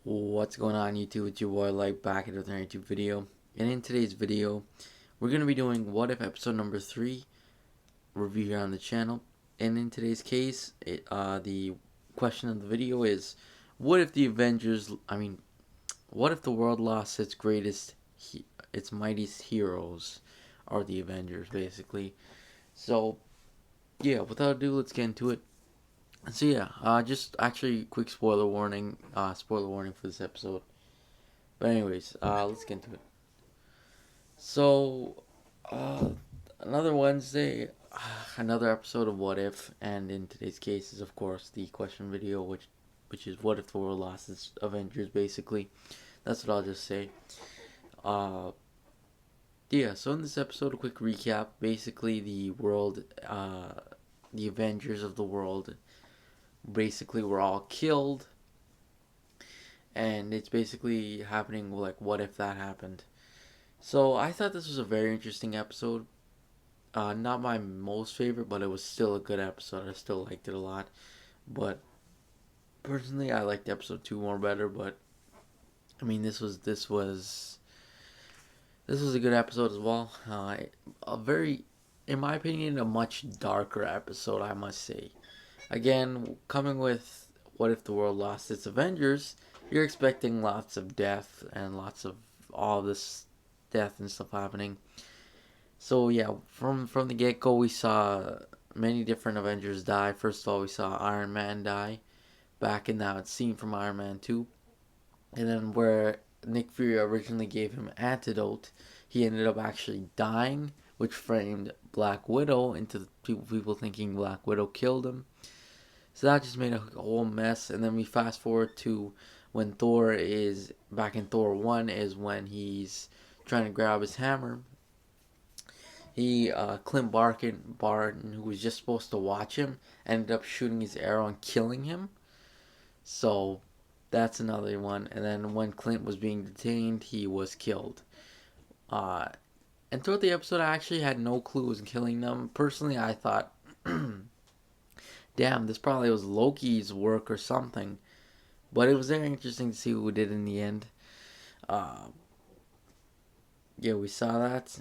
What's going on YouTube? It's your boy Light back at another YouTube video. And in today's video, we're going to be doing What If episode number 3 review here on the channel. And in today's case, the question of the video is, what if the Avengers, what if the world lost its its mightiest heroes, or the Avengers basically. So yeah, without ado, let's get into it. So yeah, just actually quick spoiler warning for this episode. But anyways, let's get into it. So, uh, another Wednesday, another episode of What If, and in today's case is of course the question video, which is what if the world lost its Avengers, basically. That's what I'll just say. Uh, yeah. So in this episode, a quick recap. Basically, the Avengers of the world, basically were all killed, and it's basically happening like what if that happened. So I thought this was a very interesting episode. Not my most favorite, but it was still a good episode. I still liked it a lot. But personally, I liked episode 2 more better. But I mean, this was a good episode as well. A very, in my opinion, a much darker episode, I must say. Again, coming with what if the world lost its Avengers, you're expecting lots of death and lots of all this death and stuff happening. So yeah, from the get go, we saw many different Avengers die. First of all, we saw Iron Man die back in that scene from Iron Man 2, and then where Nick Fury originally gave him antidote, he ended up actually dying, which framed Black Widow into people thinking Black Widow killed him. So that just made a whole mess. And then we fast forward to when Thor is back in Thor 1 is when he's trying to grab his hammer. Clint Barton, who was just supposed to watch him, ended up shooting his arrow and killing him. So that's another one. And then when Clint was being detained, he was killed. Uh, and throughout the episode, I actually had no clue who was killing them. Personally, I thought, damn, this probably was Loki's work or something. But it was very interesting to see who did in the end. Uh, yeah, we saw that.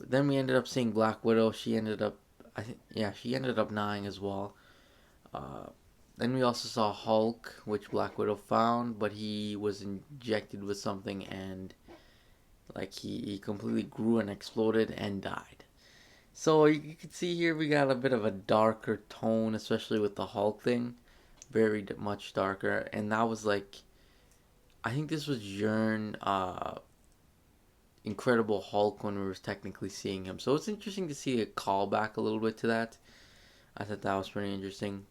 Then we ended up seeing Black Widow. She ended up dying as well. Uh, then we also saw Hulk, which Black Widow found, but he was injected with something and like he completely grew and exploded and died. So you can see here we got a bit of a darker tone, especially with the Hulk thing, very much darker. And that was like, I think this was during Incredible Hulk when we were technically seeing him. So it's interesting to see a callback a little bit to that. I thought that was pretty interesting.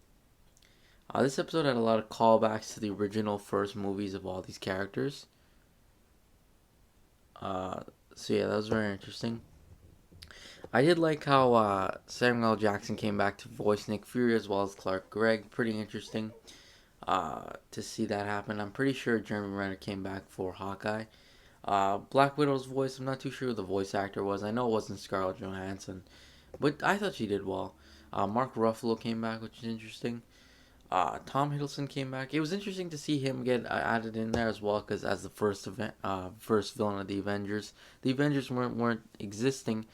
This episode had a lot of callbacks to the original first movies of all these characters. Uh, so yeah, that was very interesting. I did like how Samuel L. Jackson came back to voice Nick Fury as well as Clark Gregg. Pretty interesting to see that happen. I'm pretty sure Jeremy Renner came back for Hawkeye. Black Widow's voice, I'm not too sure who the voice actor was. I know it wasn't Scarlett Johansson, but I thought she did well. Mark Ruffalo came back, which is interesting. Tom Hiddleston came back. It was interesting to see him get added in there as well, because as the first villain of the Avengers weren't existing,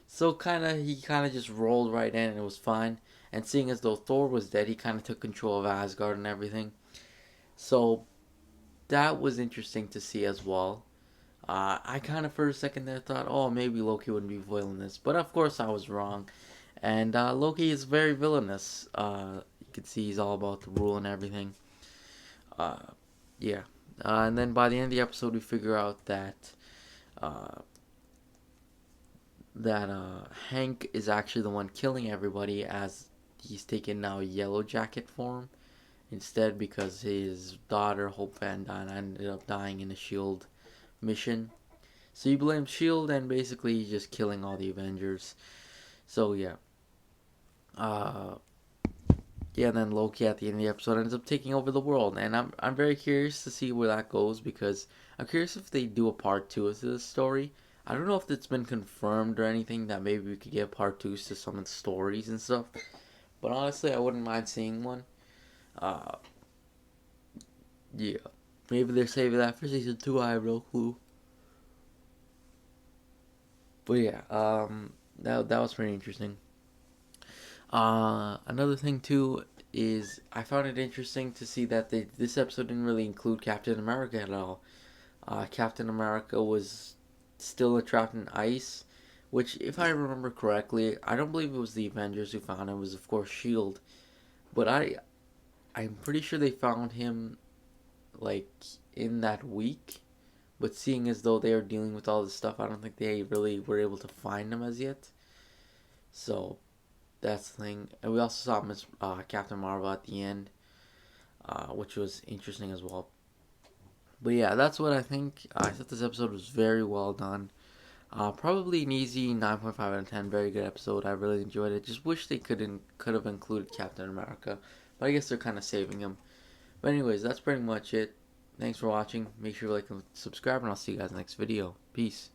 so he kind of just rolled right in and it was fine. And seeing as though Thor was dead, he kind of took control of Asgard and everything. So that was interesting to see as well. I kind of for a second there thought, oh, maybe Loki wouldn't be villainous, but of course I was wrong. And Loki is very villainous. You can see he's all about the rule and everything. Uh, yeah. And then by the end of the episode, we figure out uh, that Hank is actually the one killing everybody, as he's taken now Yellow Jacket form instead, because his daughter Hope Van Dyne ended up dying in a Shield mission. So you blame Shield, and basically he's just killing all the Avengers. So yeah, uh, yeah. And then Loki at the end of the episode ends up taking over the world, and I'm very curious to see where that goes, because I'm curious if they do a part two of this story. I don't know if it's been confirmed or anything that maybe we could get part twos to some of the stories and stuff. But honestly, I wouldn't mind seeing one. Uh, yeah. Maybe they're saving that for season 2. I have no clue. But yeah, that was pretty interesting. Another thing too is I found it interesting to see that this episode didn't really include Captain America at all. Captain America was still trapped in ice, which, if I remember correctly, I don't believe it was the Avengers who found him. It was, of course, Shield. But I'm pretty sure they found him like in that week. But seeing as though they are dealing with all this stuff, I don't think they really were able to find him as yet. So that's the thing. And we also saw Miss Captain Marvel at the end, which was interesting as well. But yeah, that's what I think. I thought this episode was very well done. Probably an easy 9.5 out of 10. Very good episode. I really enjoyed it. Just wish they could have included Captain America, but I guess they're kind of saving him. But anyways, that's pretty much it. Thanks for watching. Make sure you like and subscribe, and I'll see you guys next video. Peace.